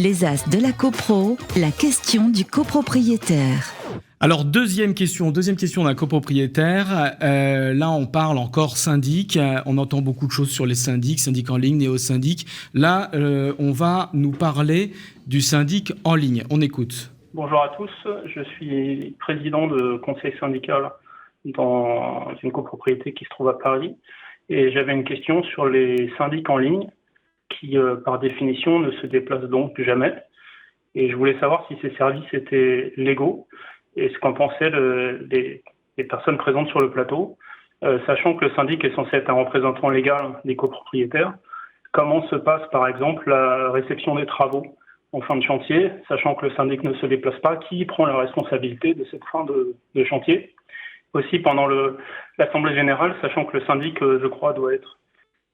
Les As de la CoPro, la question du copropriétaire. Alors, deuxième question d'un copropriétaire. Là, on parle encore syndic. On entend beaucoup de choses sur les syndics, syndic en ligne, néo-syndic. Là, on va nous parler du syndic en ligne. On écoute. Bonjour à tous. Je suis président de conseil syndical dans une copropriété qui se trouve à Paris. Et j'avais une question sur les syndics en ligne qui, par définition, ne se déplacent donc jamais. Et je voulais savoir si ces services étaient légaux et ce qu'en pensaient les personnes présentes sur le plateau, sachant que le syndic est censé être un représentant légal des copropriétaires. Comment se passe, par exemple, la réception des travaux en fin de chantier, sachant que le syndic ne se déplace pas? Qui prend la responsabilité de cette fin de chantier? Aussi, pendant l'Assemblée générale, sachant que le syndic, je crois, doit être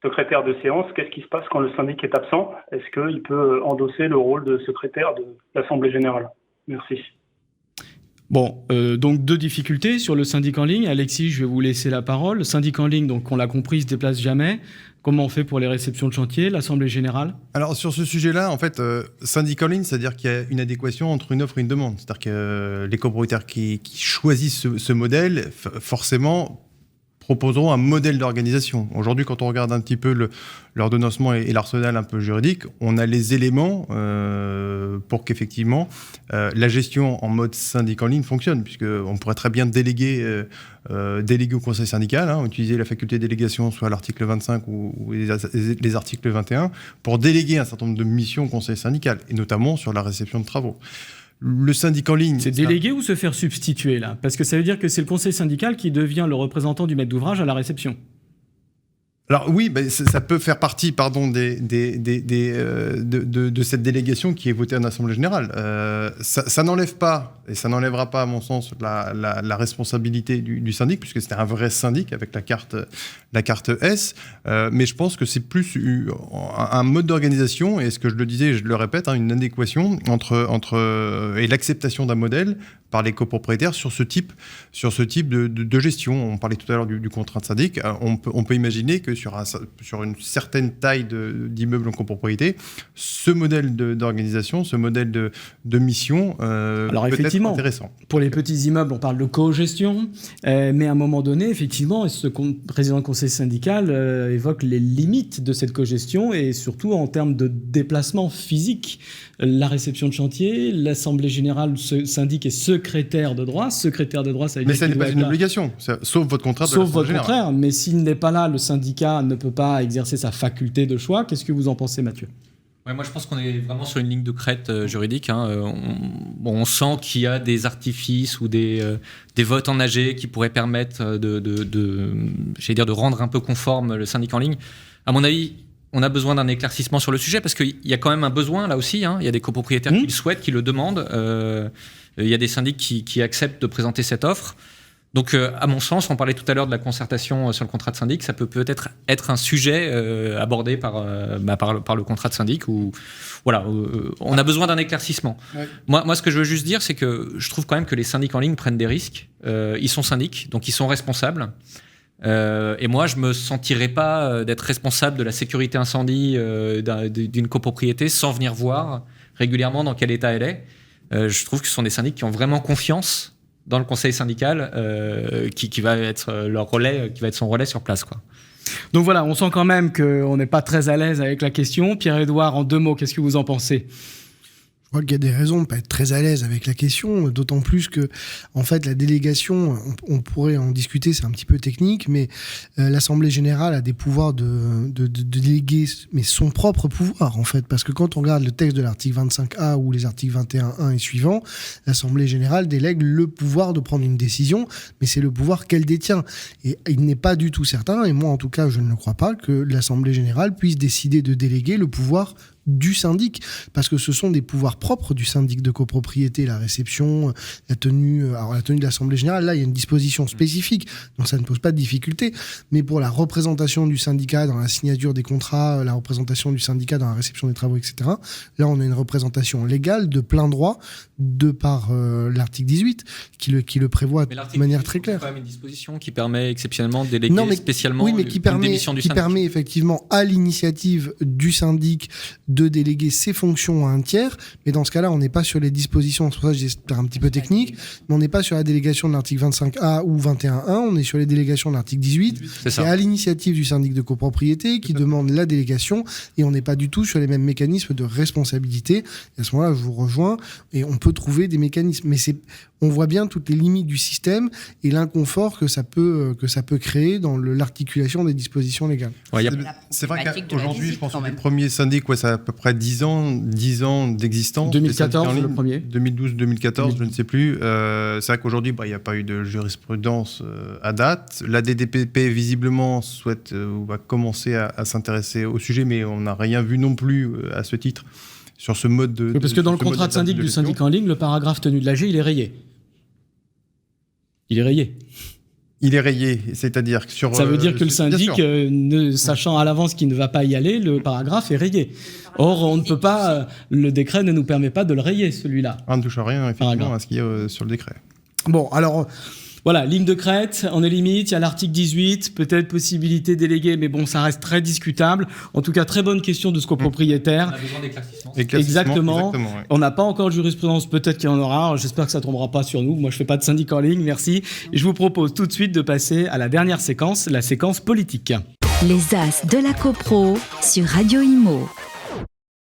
secrétaire de séance, qu'est-ce qui se passe quand le syndic est absent? Est-ce qu'il peut endosser le rôle de secrétaire de l'Assemblée générale? Merci. Bon, donc deux difficultés sur le syndic en ligne. Alexis, je vais vous laisser la parole. Le syndic en ligne, donc on l'a compris, il se déplace jamais. Comment on fait pour les réceptions de chantier, l'Assemblée générale? Alors sur ce sujet-là, en fait, syndic en ligne, c'est-à-dire qu'il y a une adéquation entre une offre et une demande. C'est-à-dire que les copropriétaires qui choisissent ce modèle, forcément, proposeront un modèle d'organisation. Aujourd'hui, quand on regarde un petit peu l'ordonnancement et l'arsenal un peu juridique, on a les éléments pour qu'effectivement la gestion en mode syndic en ligne fonctionne, puisqu'on pourrait très bien déléguer au conseil syndical, utiliser la faculté de délégation, soit l'article 25 ou les articles 21, pour déléguer un certain nombre de missions au conseil syndical, et notamment sur la réception de travaux. Le syndic en ligne... C'est déléguer ou se faire substituer, là? Parce que ça veut dire que c'est le conseil syndical qui devient le représentant du maître d'ouvrage à la réception. Alors oui, ça peut faire partie de cette délégation qui est votée en Assemblée générale. Ça n'enlève pas, et ça n'enlèvera pas à mon sens, la responsabilité du syndic, puisque c'était un vrai syndic avec la carte S. Mais je pense que c'est plus un mode d'organisation, et ce que je le disais, je le répète, une adéquation entre et l'acceptation d'un modèle par les copropriétaires sur ce type de gestion. On parlait tout à l'heure du contrat de syndic. On peut imaginer que sur une certaine taille d'immeuble en copropriété, ce modèle d'organisation, ce modèle de mission Alors peut effectivement, être intéressant. Pour les petits immeubles, on parle de co-gestion, mais à un moment donné, effectivement, ce président du conseil syndical évoque les limites de cette co-gestion, et surtout en termes de déplacement physique. La réception de chantier, l'Assemblée générale, syndic est secrétaire de droit, ça veut dire mais ça n'est pas une obligation, sauf votre contrat de l'Assemblée générale. Sauf votre contraire, mais s'il n'est pas là, le syndicat ne peut pas exercer sa faculté de choix. Qu'est-ce que vous en pensez, Mathieu? Ouais, moi, je pense qu'on est vraiment sur une ligne de crête juridique. On sent qu'il y a des artifices ou des votes en AG qui pourraient permettre de rendre un peu conforme le syndic en ligne. À mon avis, on a besoin d'un éclaircissement sur le sujet parce qu'il y a quand même un besoin là aussi. Il y a des copropriétaires qui le souhaitent, qui le demandent. Il y a des syndics qui acceptent de présenter cette offre. Donc, à mon sens, on parlait tout à l'heure de la concertation sur le contrat de syndic, ça peut-être être un sujet abordé par le contrat de syndic où on a besoin d'un éclaircissement. Ouais. Moi, ce que je veux juste dire, c'est que je trouve quand même que les syndics en ligne prennent des risques. Ils sont syndics, donc ils sont responsables. Et moi, je me sentirais pas d'être responsable de la sécurité incendie d'une copropriété sans venir voir régulièrement dans quel état elle est. Je trouve que ce sont des syndics qui ont vraiment confiance dans le conseil syndical, qui va être leur relais, qui va être son relais sur place, quoi. Donc voilà, on sent quand même qu'on n'est pas très à l'aise avec la question. Pierre-Édouard, en deux mots, qu'est-ce que vous en pensez? Je crois qu'il y a des raisons de ne pas être très à l'aise avec la question, d'autant plus que, en fait, la délégation, on pourrait en discuter, c'est un petit peu technique, mais l'Assemblée générale a des pouvoirs de déléguer, mais son propre pouvoir, en fait, parce que quand on regarde le texte de l'article 25A ou les articles 21.1 et suivants, l'Assemblée générale délègue le pouvoir de prendre une décision, mais c'est le pouvoir qu'elle détient. Et il n'est pas du tout certain, et moi, en tout cas, je ne le crois pas, que l'Assemblée générale puisse décider de déléguer le pouvoir du syndic, parce que ce sont des pouvoirs propres du syndic de copropriété, la réception, la tenue de l'Assemblée générale. Là, il y a une disposition spécifique, donc ça ne pose pas de difficulté, mais pour la représentation du syndicat dans la signature des contrats, la représentation du syndicat dans la réception des travaux, etc., là, on a une représentation légale de plein droit de par l'article 18 qui le prévoit de manière très claire. C'est quand même une disposition qui permet exceptionnellement de déléguer spécialement une démission du syndic. Qui permet effectivement à l'initiative du syndic de déléguer ses fonctions à un tiers, mais dans ce cas-là, on n'est pas sur les dispositions, c'est pour ça que j'espère un petit peu technique, mais on n'est pas sur la délégation de l'article 25A ou 21.1, on est sur les délégations de l'article 18, qui est à l'initiative du syndic de copropriété, qui demande la délégation, et on n'est pas du tout sur les mêmes mécanismes de responsabilité. Et à ce moment-là, je vous rejoins, et on peut trouver des mécanismes, mais on voit bien toutes les limites du système et l'inconfort que ça peut créer dans l'articulation des dispositions légales. Ouais, c'est vrai qu'aujourd'hui, je pense que le premier syndic, ça a à peu près 10 ans d'existence. 2014, le premier. 2012-2014, je ne sais plus. C'est vrai qu'aujourd'hui, il n'y a pas eu de jurisprudence à date. La DDPP, visiblement, souhaite ou va commencer à s'intéresser au sujet, mais on n'a rien vu non plus à ce titre sur ce mode de... Parce que dans le contrat de syndic du syndic en ligne, le paragraphe tenue de l'AG, il est rayé. Il est rayé, c'est-à-dire que sur... Ça veut dire que le syndic, sachant à l'avance qu'il ne va pas y aller, le paragraphe est rayé. Or, on ne peut pas... le décret ne nous permet pas de le rayer, celui-là. On ne touche à rien, effectivement, à ce qu'il y a sur le décret. Bon, alors... Voilà, ligne de crête, on est limite, il y a l'article 18, peut-être possibilité déléguée, mais bon, ça reste très discutable. En tout cas, très bonne question de ce copropriétaire. On a besoin d'éclaircissement. Exactement. Ouais. On n'a pas encore de jurisprudence, peut-être qu'il y en aura. J'espère que ça ne tombera pas sur nous. Moi, je ne fais pas de syndic en ligne, merci. Et je vous propose tout de suite de passer à la dernière séquence, la séquence politique. Les As de la Copro sur Radio Imo.